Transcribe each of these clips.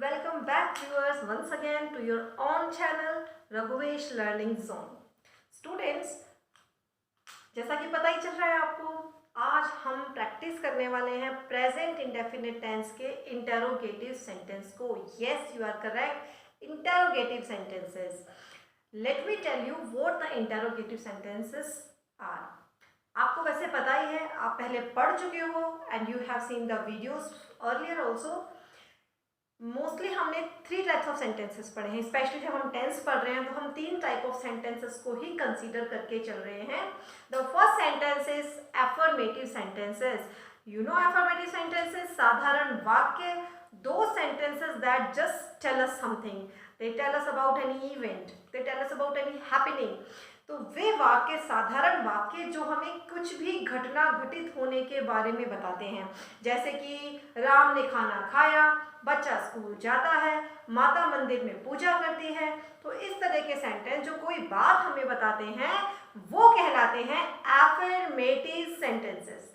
Welcome back viewers once again to your own channel Raghuvesh Learning Zone. Students, जैसा कि पता ही चल रहा है आपको, आज हम प्रैक्टिस करने वाले हैं प्रेजेंट इंडेफिनिट टेंस के इंटेरोगेटिव सेंटेंस को. Yes, you are correct. Interrogative sentences. Let me tell you what the interrogative sentences are. आपको वैसे पता ही है, आप पहले पढ़ चुके हो and you have seen the videos earlier also. Mostly हमने 3 टाइप्स ऑफ सेंटेंसेस पढ़े हैं. स्पेशली जब हम टेंस पढ़ रहे हैं तो हम 3 टाइप ऑफ सेंटेंसेस को ही कंसीडर करके चल रहे हैं. The first sentence is affirmative sentences. You know affirmative sentences, साधारण वाक्य, those sentences that just tell us something. They tell us about any event, they tell us about any happening. तो वे वाक्य, साधारण वाक्य जो हमें कुछ भी घटना घटित होने के बारे में बताते हैं. जैसे कि राम ने खाना खाया, बच्चा स्कूल जाता है, माता मंदिर में पूजा करती है. तो इस तरह के सेंटेंस जो कोई बात हमें बताते हैं वो कहलाते हैं affirmative sentences.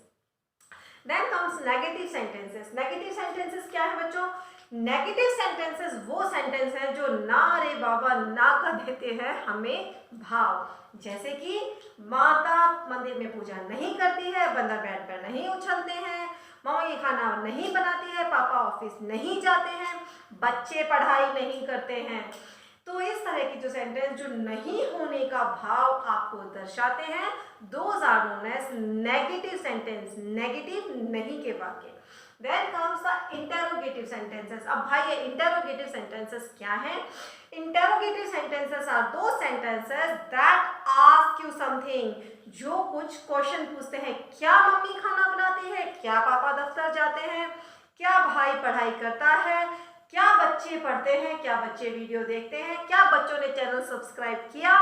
Then comes negative sentences. Negative sentences क्या है बच्चों? नेगेटिव सेंटेंसेस वो सेंटेंस हैं जो ना रे बाबा ना का देते हैं हमें भाव. जैसे कि माता मंदिर में पूजा नहीं करती है, बंदर बेड पर नहीं उछलते हैं, मम्मा ये खाना नहीं बनाती है, पापा ऑफिस नहीं जाते हैं, बच्चे पढ़ाई नहीं करते हैं. तो इस तरह की जो सेंटेंस जो नहीं होने का भाव आपको दर्शाते हैं, those are known as negative sentence. Negative नहीं के वाक्य. Then comes the interrogative sentences. अब भाई ये interrogative sentences क्या हैं? Interrogative sentences are those sentences that ask you something. जो कुछ क्वेश्चन पूछते हैं. क्या मम्मी खाना बनाती है? क्या पापा दफ्तर जाते हैं? क्या भाई पढ़ाई करता है? क्या बच्चे पढ़ते हैं? क्या बच्चे वीडियो देखते हैं? क्या बच्चों ने चैनल सब्सक्राइब किया?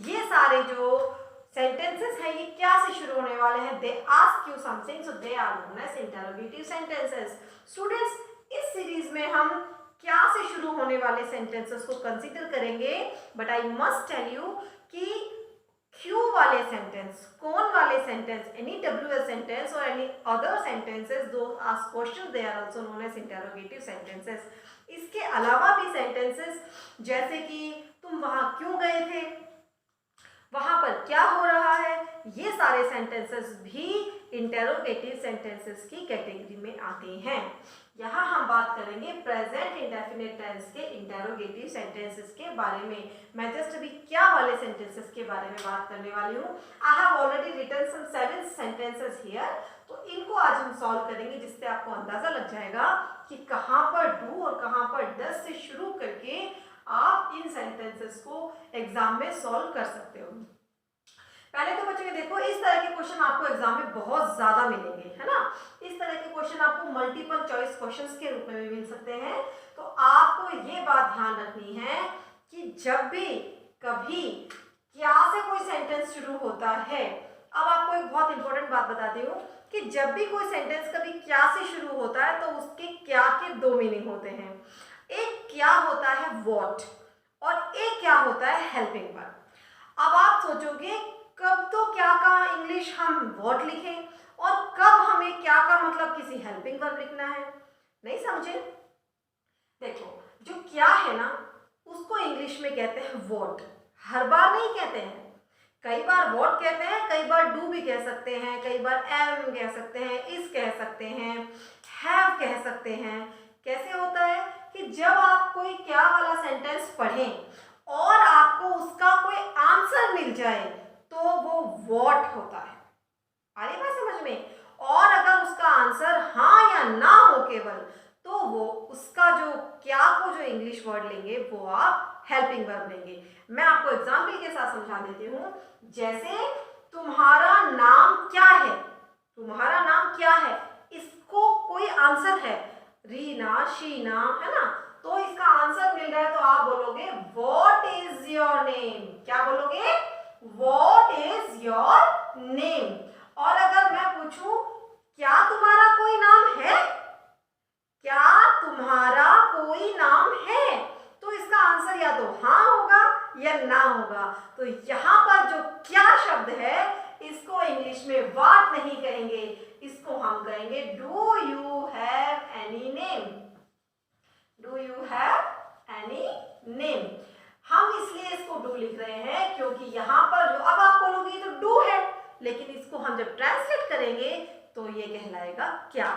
ये सारे जो सेंटेंसेस हैं ये क्या से शुरू होने वाले हैं? They ask you something, so they are known as interrogative sentences. Students, इस सीरीज में हम क्या से शुरू होने वाले सेंटेंसेस को कंसीडर करेंगे. But I must tell you कि क्यू वाले सेंटेंस, कौन वाले सेंटेंस, एनी डब्ल्यूएस सेंटेंस और any other sentences those ask question, they are also known as interrogative sentences. इसके अलावा भी सेंटेंसेस जैसे कि तुम वहां क्यों गए थे, वहां पर क्या हो रहा है, ये सारे सेंटेंसेस भी इंटेरोगेटिव सेंटेंसेस की कैटेगरी में आते हैं. यहाँ हम बात करेंगे प्रेजेंट इंडेफिनिट टेंस के इंटेरोगेटिव सेंटेंसेस के बारे में. मैं जस्ट अभी क्या वाले सेंटेंसेस के बारे में बात करने वाली हूँ. I have already written some 7 sentences here. तो इनको आज हम सॉल्व करेंगे, जिससे आपको अंदाजा लग जाएगा कि कहाँ पर डू और कहाँ पर डज से शुरू करके आप इन सेंटेंसेस को एग्जाम में सॉल्व कर सकते हो. पहले तो बच्चों ये देखो, इस तरह के क्वेश्चन आपको एग्जाम में बहुत ज्यादा मिलेंगे, है ना. इस तरह के क्वेश्चन आपको मल्टीपल चॉइस क्वेश्चंस के रूप में भी मिल सकते हैं. तो आपको ये बात ध्यान रखनी है कि जब भी कभी क्या से कोई सेंटेंस शुरू होता है. अब आपको एक बहुत इंपॉर्टेंट बात बताती हूँ कि जब भी कोई सेंटेंस कभी क्या से शुरू होता है तो उसके क्या के 2 मीनिंग होते हैं. एक क्या होता है व्हाट और एक क्या होता है हेल्पिंग वर्ब. अब आप सोचोगे कब तो क्या का इंग्लिश हम व्हाट लिखें और कब हमें क्या का मतलब किसी हेल्पिंग वर्ब लिखना है. नहीं समझे? देखो, जो क्या है ना उसको इंग्लिश में कहते हैं व्हाट. हर बार नहीं कहते हैं. कई बार व्हाट कहते हैं, कई बार डू भी कह सकते हैं, कई बार एम कह सकते हैं, इज कह सकते हैं, हैव कह सकते हैं. कैसे होता है कि जब आप कोई क्या वाला सेंटेंस पढ़ें और आपको उसका कोई आंसर मिल जाए तो वो व्हाट होता है. आ रही बात समझ में? और अगर उसका आंसर हाँ या ना हो केवल, तो वो उसका जो क्या को जो इंग्लिश वर्ड लेंगे वो आप हेल्पिंग वर्ब लेंगे. मैं आपको एग्जाम्पल के साथ समझा देती हूँ. जैसे तुम्हारा नाम क्या है, तुम्हारा नाम क्या है, इसको कोई आंसर है, रीना, शीना, है ना. तो इसका आंसर मिल रहा है तो आप बोलोगे व्हाट इज योर नेम. क्या बोलोगे? What is your name. और अगर मैं पूछूं क्या तुम्हारा कोई नाम है, क्या तुम्हारा कोई नाम है, तो इसका आंसर या तो हाँ होगा या ना होगा. तो यहाँ पर जो क्या शब्द है इसको इंग्लिश में व्हाट नहीं कहेंगे, इसको हम कहेंगे do you have any name. Do you ये कहलाएगा क्या।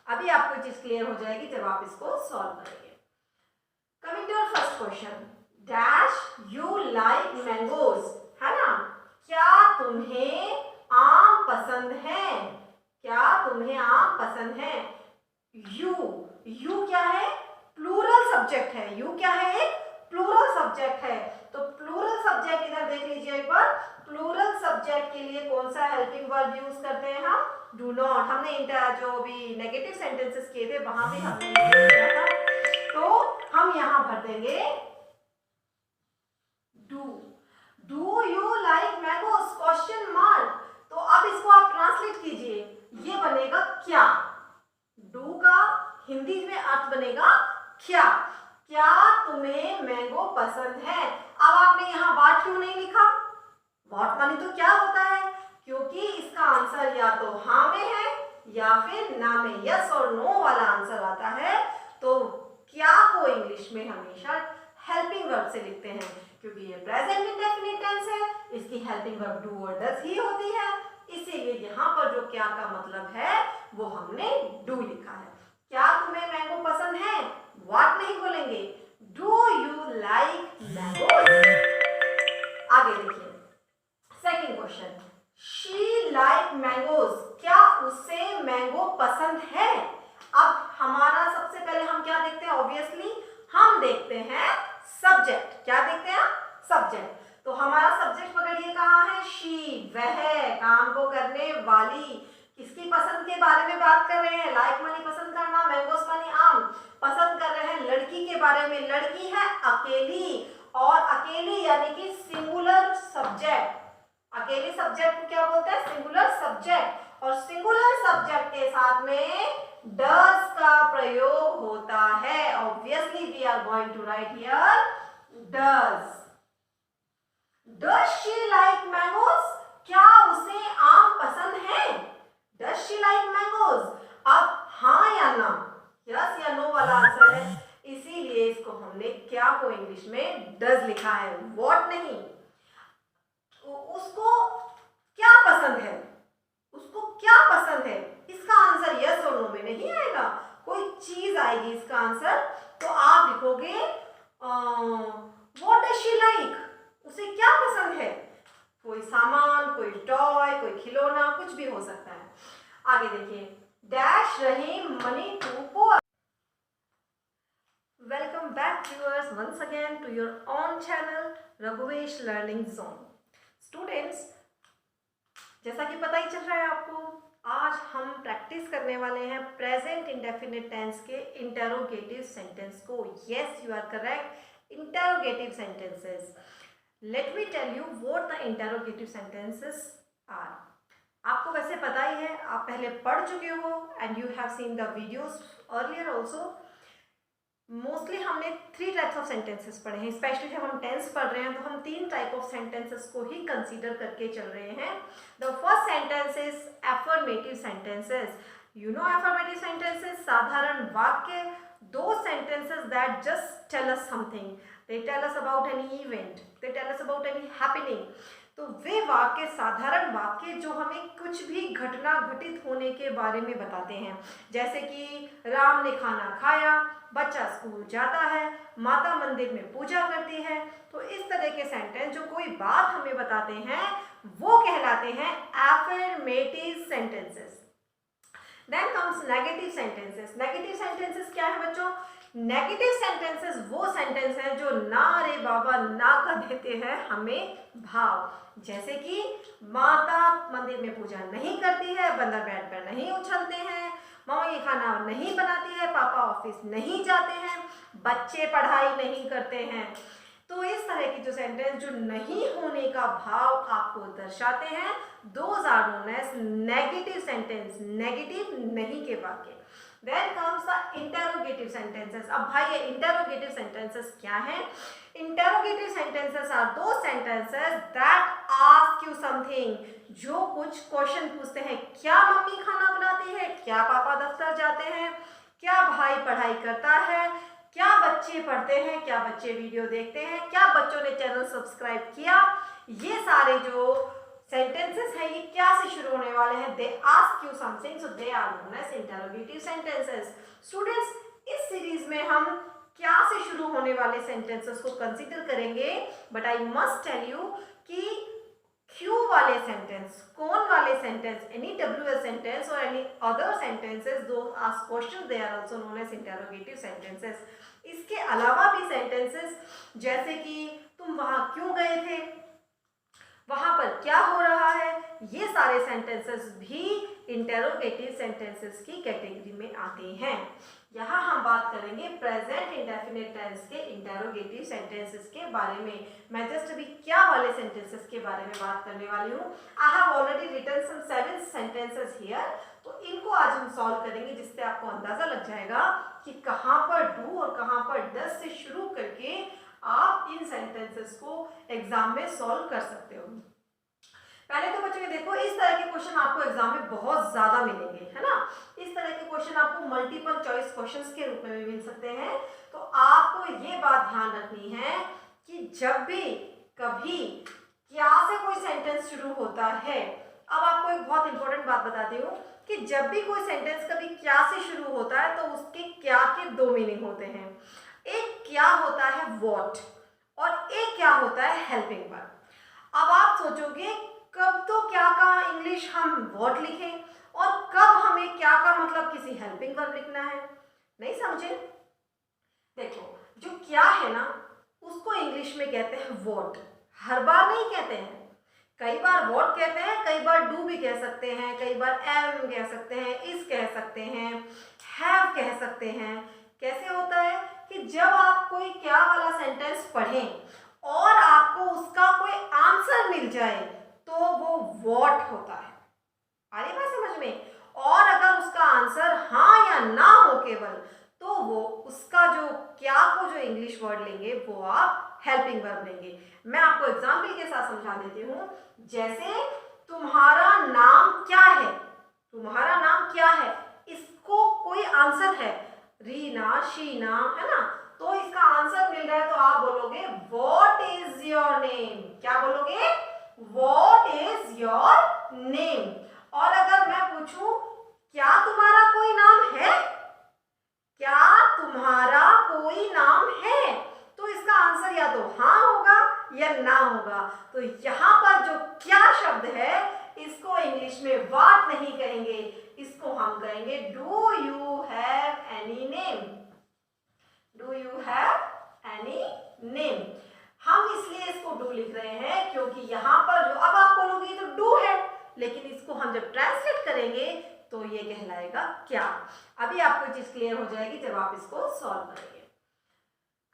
अभी आपको चीज क्लियर हो जाएगी जब आप इसको सॉल्व करेंगे। Coming to our first question, dash you like mangoes, है ना, क्या तुम्हें आम पसंद है, क्या तुम्हें आम पसंद है। यू क्या है, प्लूरल सब्जेक्ट है, यू क्या है, एक प्लूरल सब्जेक्ट है। तो प्लूरल सब्जेक्ट इधर देख लीजिए एक बार, प्लूरल सब्जेक्ट के लिए कौन सा हेल्पिंग वर्ब यूज करते हैं हम, डू नॉट। हमने जो भी नेगेटिव सेंटेंसेस किए थे वहां भी हमने यूज किया था, तो हम यहां भर देंगे do you like mangoes, question mark. तो अब इसको आप ट्रांसलेट कीजिए, ये बनेगा क्या। डू का हिंदी में अर्थ बनेगा क्या, क्या तुम्हें मैंगो पसंद है। अब आपने यहाँ व्हाट क्यों नहीं लिखा, व्हाट माने तो क्या होता है, क्योंकि इसका आंसर या तो हाँ में है या फिर ना में, यस और नो वाला आंसर आता है। तो क्या को इंग्लिश में हमेशा हेल्पिंग वर्ब से लिखते हैं, क्योंकि ये प्रेजेंट इंडेफिनिट टेंस है, इसकी हेल्पिंग वर्ब डू और डज ही होती है, इसीलिए यहाँ पर जो क्या का मतलब है वो हमने डू लिखा है। क्या तुम्हें मैंगो पसंद है, व्हाट नहीं बोलेंगे, डू यू लाइक मैंगोज। आगे देखिए second question, she like mangoes, क्या उसे मैंगो पसंद है। अब हमारा सबसे पहले हम क्या देखते हैं, ऑब्वियसली हम देखते हैं सब्जेक्ट, क्या देखते हैं, सब्जेक्ट। तो हमारा सब्जेक्ट पकड़िए कहाँ है, शी, वह, काम को करने वाली। किसकी पसंद के बारे में बात कर रहे हैं, लाइक मानी पसंद करना, मैंगोस मानी आम, पसंद कर रहे हैं लड़की के बारे में, लड़की है अकेली, और अकेली यानी कि सिंगुलर सब्जेक्ट। अकेले सब्जेक्ट को क्या बोलते हैं, सिंगुलर सब्जेक्ट, और सिंगुलर सब्जेक्ट के साथ में डज का प्रयोग होता है। Obviously we are going to write here does. Does she like mangoes, क्या उसे आम पसंद है, डज शी लाइक मैंगोज। अब हाँ या ना, यस या नो वाला आंसर है, इसीलिए इसको हमने क्या को इंग्लिश में डज लिखा है, व्हाट नहीं। उसको क्या पसंद है, उसको क्या पसंद है, इसका आंसर यस और नो में नहीं आएगा, कोई चीज आएगी इसका आंसर। तो आप लिखोगे व्हाट डज शी लाइक, उसे क्या पसंद है, कोई सामान, कोई टॉय, कोई खिलौना, कुछ भी हो सकता है। आगे देखिए, डैश रहे money to poor. Welcome back viewers once again to your own channel Raghuvesh learning zone. Students, जैसा कि पता ही चल रहा है आपको, आज हम प्रैक्टिस करने वाले हैं प्रेजेंट इंडेफिनिट टेंस के इंटरोगेटिव सेंटेंस को। Yes, you are correct, interrogative sentences. Let me tell you what the interrogative sentences are. आपको वैसे पता ही है, आप पहले पढ़ चुके हो and you have seen the videos earlier also. Mostly हमने 3 टाइप्स ऑफ सेंटेंसेस पढ़े हैं, स्पेशली जब हम टेंस पढ़ रहे हैं तो हम 3 टाइप ऑफ सेंटेंसेस को ही कंसीडर करके चल रहे हैं। The first sentence is affirmative sentences. You know affirmative sentences, साधारण वाक्य, those sentences that just tell us something, they tell us about any event, they tell us about any happening. तो वे वाक्य, साधारण वाक्य जो हमें कुछ भी घटना घटित होने के बारे में बताते हैं, जैसे कि राम ने खाना खाया, बच्चा स्कूल जाता है, माता मंदिर में पूजा करती है। तो इस तरह के सेंटेंस जो कोई बात हमें बताते हैं वो कहलाते हैं affirmative sentences. Then comes negative sentences. Negative sentences क्या है बच्चों? नेगेटिव सेंटेंसेस वो सेंटेंस हैं जो ना रे बाबा ना का देते हैं हमें भाव, जैसे कि माता मंदिर में पूजा नहीं करती है, बंदर बेड पर नहीं उछलते हैं, मम्मा ये खाना नहीं बनाती है, पापा ऑफिस नहीं जाते हैं, बच्चे पढ़ाई नहीं करते हैं। तो इस तरह की जो सेंटेंस जो नहीं होने का भाव आपको दर्शाते हैं, those are known as negative sentence, negative नहीं के वाक्य। Then comes the interrogative sentences. अब भाई ये interrogative sentences क्या हैं? Interrogative sentences are those sentences that ask you something, जो कुछ क्वेश्चन पूछते हैं। क्या मम्मी खाना बनाती है? क्या पापा दफ्तर जाते हैं? क्या भाई पढ़ाई करता है? क्या बच्चे पढ़ते हैं? क्या बच्चे वीडियो देखते हैं? क्या बच्चों ने चैनल सब्सक्राइब किया? ये सारे जो सेंटेंसेस हैं ये क्या से शुरू होने वाले हैं, they ask you something, so they are known as interrogative sentences. Students, इस सीरीज में हम क्या से शुरू होने वाले सेंटेंसेस को कंसीडर करेंगे, but I must tell you कि क्यों वाले सेंटेंस, कौन वाले सेंटेंस, एनी WH सेंटेंस और any other sentences those ask question, they are also known as interrogative sentences. इसके अलावा भी सेंटेंसेस जैसे कि तुम वहां क्यों गए थे, वहां पर क्या हो रहा है, ये सारे सेंटेंसेस भी इंटरोगेटिव सेंटेंसेस की कैटेगरी में आते हैं। यहाँ हम बात करेंगे प्रेजेंट इंडेफिनिट टेंस के इंटरोगेटिव सेंटेंसेस के बारे में। मैं जस्ट अभी क्या वाले सेंटेंसेस के बारे में बात करने वाली हूँ। I have already written some 7 sentences here, तो इनको आज हम सॉल्व करेंगे, जिससे आपको अंदाजा लग जाएगा कि कहाँ पर डू और कहाँ पर डज से शुरू करके आप इन सेंटेंसेस को एग्जाम में सॉल्व कर सकते हो। पहले तो बच्चों देखो, इस तरह के क्वेश्चन आपको एग्जाम में बहुत ज्यादा मिलेंगे, है ना। इस तरह के क्वेश्चन आपको मल्टीपल चॉइस क्वेश्चंस के रूप में भी मिल सकते हैं। तो आपको ये बात ध्यान रखनी है कि जब भी कभी क्या से कोई सेंटेंस शुरू होता है, अब आपको एक बहुत इंपॉर्टेंट बात बताती हूँ कि जब भी कोई सेंटेंस कभी क्या से शुरू होता है तो उसके क्या के दो मीनिंग होते हैं। एक क्या होता है व्हाट और एक क्या होता है हेल्पिंग वर्ब। अब आप सोचोगे कब तो क्या का इंग्लिश हम व्हाट लिखें और कब हमें क्या का मतलब किसी हेल्पिंग वर्ब लिखना है, नहीं समझे। देखो, जो क्या है ना उसको इंग्लिश में कहते हैं व्हाट, हर बार नहीं कहते हैं। कई बार व्हाट कहते हैं, कई बार डू भी कह सकते हैं, कई बार एम कह सकते हैं, इस कह सकते हैं, हैव कह सकते हैं। कैसे होता है कि जब आप कोई क्या वाला सेंटेंस पढ़ें और आपको उसका कोई आंसर मिल जाए तो वो व्हाट होता है। आ रही बात समझ में। और अगर उसका आंसर हाँ या ना हो केवल, तो वो उसका जो क्या को जो इंग्लिश वर्ड लेंगे वो आप हेल्पिंग वर्ब लेंगे। मैं आपको एग्जाम्पल के साथ समझा देती हूँ। जैसे तुम्हारा नाम क्या है, तुम्हारा नाम क्या है, इसको कोई आंसर है, रीना, शीना, है ना, तो इसका आंसर मिल रहा है तो आप बोलोगे व्हाट इज योर नेम। क्या बोलोगे? What is your name. और अगर मैं पूछूं क्या तुम्हारा कोई नाम है, क्या तुम्हारा कोई नाम है, तो इसका आंसर या तो हाँ होगा या ना होगा। तो यहाँ पर जो क्या शब्द है इसको इंग्लिश में व्हाट नहीं कहेंगे, इसको हम कहेंगे do you have any name. Do you have any name. हम इसलिए इसको डू लिख रहे हैं क्योंकि यहाँ पर जो अब आप बोलोगे तो डू है, लेकिन इसको हम जब ट्रांसलेट करेंगे तो ये कहलाएगा क्या। अभी आपको चीज क्लियर हो जाएगी जब आप इसको सॉल्व करेंगे।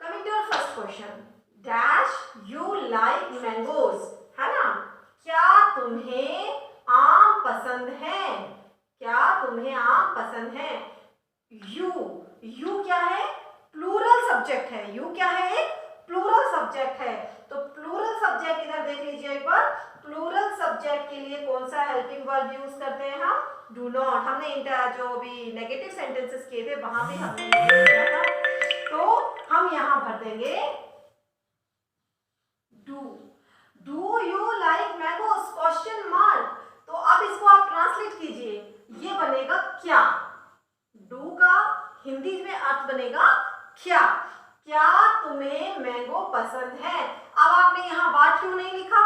Coming to our first question, dash you like mangoes, है ना, क्या तुम्हें आम पसंद है, क्या तुम्हें आम पसंद है। यू क्या है? प्लूरल सब्जेक्ट है। यू क्या है? एक प्लूरल सब्जेक्ट है। तो प्लूरल सब्जेक्ट इधर देख लीजिए एक बार। प्लूरल सब्जेक्ट के लिए कौन सा हेल्पिंग वर्ब यूज करते हैं हम? Do not. हमने जो भी नेगेटिव सेंटेंसेस किए थे वहां पे हमने यूज किया था, तो हम यहां भर देंगे do. Do you like mangoes question mark. तो अब इसको आप ट्रांसलेट कीजिए, ये बनेगा क्या। डू का हिंदी में अर्थ बनेगा क्या। क्या तुम्हें मैंगो पसंद है। अब आपने यहाँ व्हाट क्यों नहीं लिखा?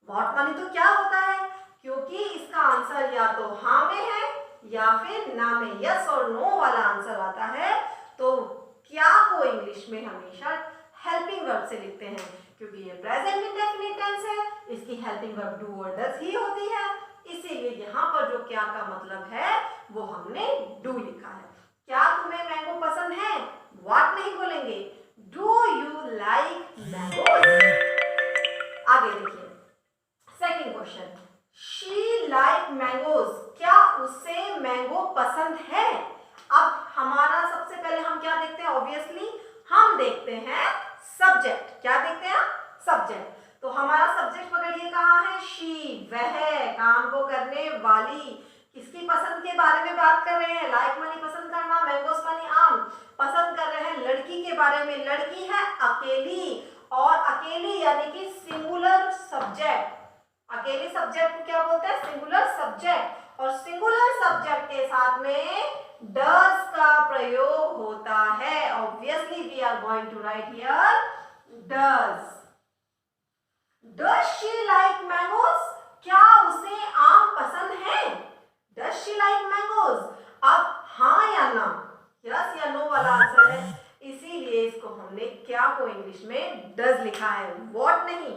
व्हाट माने तो क्या होता है, क्योंकि इसका आंसर या तो हाँ में है या फिर ना में, यस और नो वाला आंसर आता है। तो क्या को इंग्लिश में हमेशा हेल्पिंग वर्ब से लिखते हैं, क्योंकि ये प्रेजेंट इंडेफिनिट टेंस है, इसकी हेल्पिंग वर्ब डू और डज ही होती है। इसीलिए यहाँ पर जो क्या का मतलब है वो हमने डू लिखा है। क्या तुम्हें मैंगो पसंद है, व्हाट नहीं बोलेंगे, डू यू लाइक मैंगोज। आगे देखिए second question, she like mangoes, क्या उसे मैंगो पसंद है। अब हमारा सबसे पहले हम क्या देखते हैं, ऑब्वियसली हम देखते हैं सब्जेक्ट। क्या देखते हैं? सब्जेक्ट। तो हमारा सब्जेक्ट पकड़िए कहाँ है, शी, वह, काम को करने वाली। किसकी पसंद के बारे में बात कर रहे हैं, लाइक मानी पसंद करना, मैंगोस मानी आम, पसंद कर रहे हैं लड़की के बारे में। लड़की है अकेली, और अकेली यानी कि सिंगुलर सब्जेक्ट। अकेले सब्जेक्ट को क्या बोलते हैं? Singular subject. और सिंगुलर सब्जेक्ट के साथ में डज का प्रयोग होता है। Obviously we are going to write here does. Does she like mangoes? क्या उसे आम पसंद है? Does she like mangoes? अब हाँ या ना, यस या नो वाला आंसर है, इसीलिए इसको हमने क्या को इंग्लिश में डज लिखा है, व्हाट नहीं।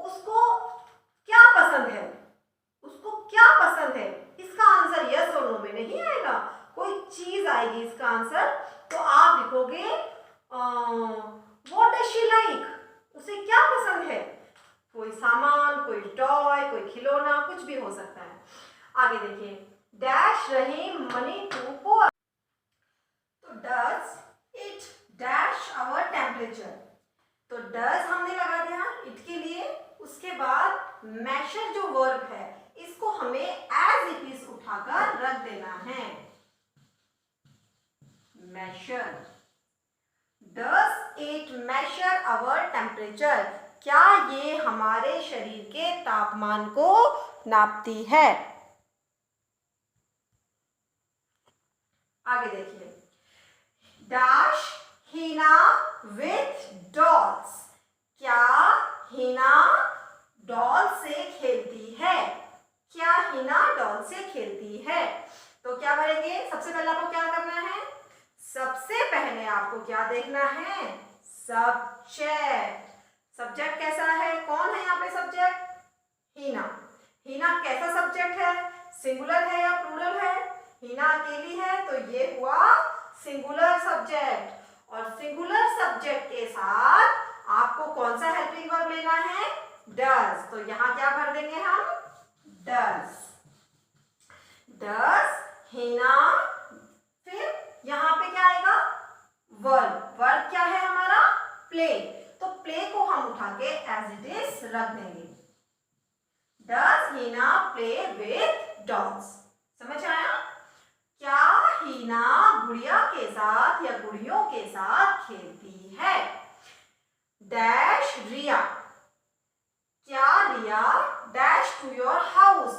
उसको क्या पसंद है? उसको क्या पसंद है? इसका आंसर यस और नो में नहीं आएगा, कोई चीज आएगी इसका आंसर। तो आप लिखोगे व्हाट डज शी लाइक? उसे क्या पसंद है? कोई सामान, कोई टॉय, कोई खिलौना, कुछ भी हो सकता है। आगे देखिए, डैश रहे मनी टू पुअर। तो does it dash our temperature? तो डज हमने लगा दिया इट के लिए। उसके बाद मैशर जो वर्ब है इसको हमें एज इट इज उठाकर रख देना है। Measure. Does it measure our temperature? क्या ये हमारे शरीर के तापमान को नापती है? आगे देखिए, डैश हीना विथ डॉल्स? क्या हीना डॉल से खेलती है? क्या हीना डॉल से खेलती है? तो क्या करेंगे? सबसे पहले आपको क्या करना है? सबसे पहले आपको क्या देखना है? सब्जेक्ट। सब्जेक्ट कैसा है? कौन है यहाँ पे सब्जेक्ट? हीना। हीना कैसा सब्जेक्ट है? सिंगुलर है या प्लूरल है? हीना अकेली है तो ये हुआ सिंगुलर सब्जेक्ट। और सिंगुलर सब्जेक्ट के साथ आपको कौन सा हेल्पिंग वर्ब लेना है? डज। तो यहां क्या भर देंगे हम? डज। डज हीना, फिर यहां पे क्या आएगा? वर्ब। वर्ब क्या है हमारा? प्ले। तो प्ले को हम उठा के एज इट इज रख देंगे। Does Heena play with dogs? समझ आया? क्या हीना गुड़िया के साथ या गुड़ियों के साथ खेलती है? डैश रिया। क्या रिया डैश टू योर हाउस?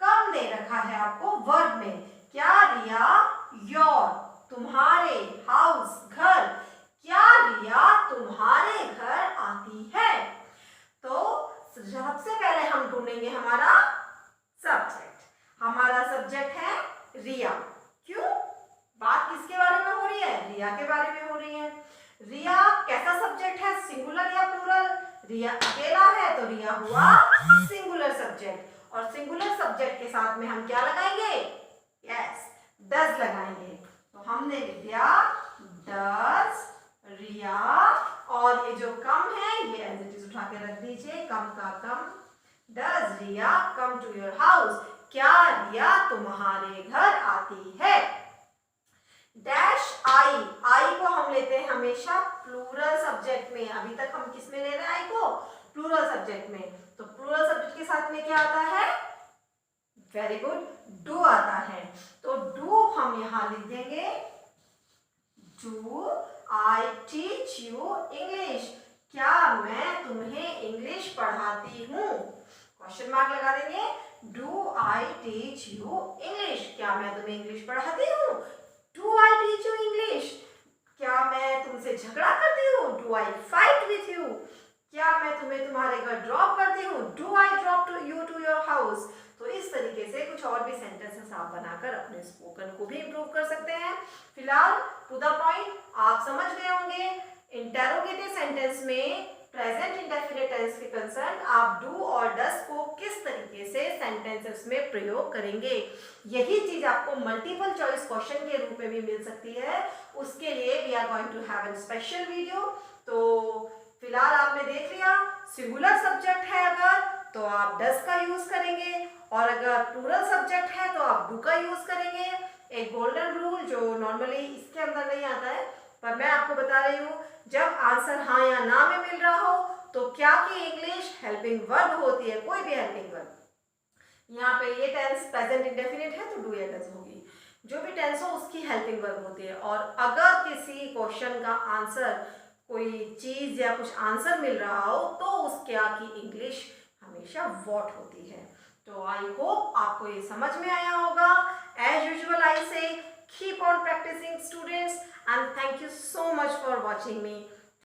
कम दे रखा है आपको वर्ब में। क्या रिया योर तुम्हारे, हाउस घर, क्या रिया तुम्हारे घर आती है? तो सबसे पहले हम ढूंढेंगे हमारा सब्जेक्ट। हमारा सब्जेक्ट है रिया। क्यों? बात किसके बारे में हो रही है? रिया के बारे में हो रही है। रिया कैसा सब्जेक्ट है? सिंगुलर या प्लूरल? रिया अकेला है तो रिया हुआ सिंगुलर सब्जेक्ट। और सिंगुलर सब्जेक्ट के साथ में हम क्या लगाएंगे? यस, डज लगाएंगे। तो हमने लिख दिया डज रिया, और ये जो कम है ये एज इट इज उठा के रख दीजिए, कम का कम। Does Riya come to your house? क्या रिया तुम्हारे घर आती है? Dash I. आई को हम लेते हैं हमेशा प्लूरल सब्जेक्ट में। अभी तक हम किस में ले रहे हैं आई को? प्लूरल सब्जेक्ट में। तो प्लूरल सब्जेक्ट के साथ में क्या आता है? वेरी गुड, डू आता है। तो डू हम यहां लिख देंगे do I teach you English? क्या मैं तुम्हें इंग्लिश पढ़ाती हूँ? क्वेश्चन मार्क लगा देंगे। Do I teach you English? क्या मैं तुम्हें इंग्लिश पढ़ाती हूँ? Do I teach you English? क्या मैं तुमसे झगड़ा करती हूँ? Do I fight with you? क्या मैं तुम्हें तुम्हारे घर ड्रॉप करती हूँ? Do I drop you to your house? तो इस तरीके से कुछ और भी सेंटेंसेस आप बनाकर अपने स्पोकन को भी इम्प्रूव कर सकते हैं। फिलहाल टू द पॉइंट आप समझ गए होंगे। इंटेरोगेटिव सेंटेंस में प्रेजेंट इंडेफिनिट टेंस के कंसर्न आप डू और डज को किस तरीके से सेंटेंसेस में प्रयोग करेंगे। यही चीज आपको मल्टीपल चॉइस क्वेश्चन के रूप में भी मिल सकती है। उसके लिए we are going to have a special video. तो फिलहाल आपने देख लिया, सिंगुलर सब्जेक्ट है अगर तो आप डज का यूज करेंगे, और अगर प्लूरल सब्जेक्ट है तो आप डू का यूज करेंगे। एक गोल्डन रूल जो नॉर्मली इसके अंदर नहीं आता है, पर मैं आपको बता रही हूँ, जब आंसर हाँ या ना में मिल रहा हो तो क्या की इंग्लिश हेल्पिंग वर्ब होती है, कोई भी हेल्पिंग वर्ब। यहाँ पे ये टेंस प्रेजेंट इंडेफिनिट है तो डू या डज होगी। जो भी टेंस हो उसकी हेल्पिंग वर्ब होती है। और अगर किसी क्वेश्चन का आंसर, कोई चीज या कुछ आंसर मिल रहा हो तो उस क्या की इंग्लिश हमेशा व्हाट होती है। तो आई होप आपको ये समझ में आया होगा। As usual I say keep on practising students, and thank you so much for watching me.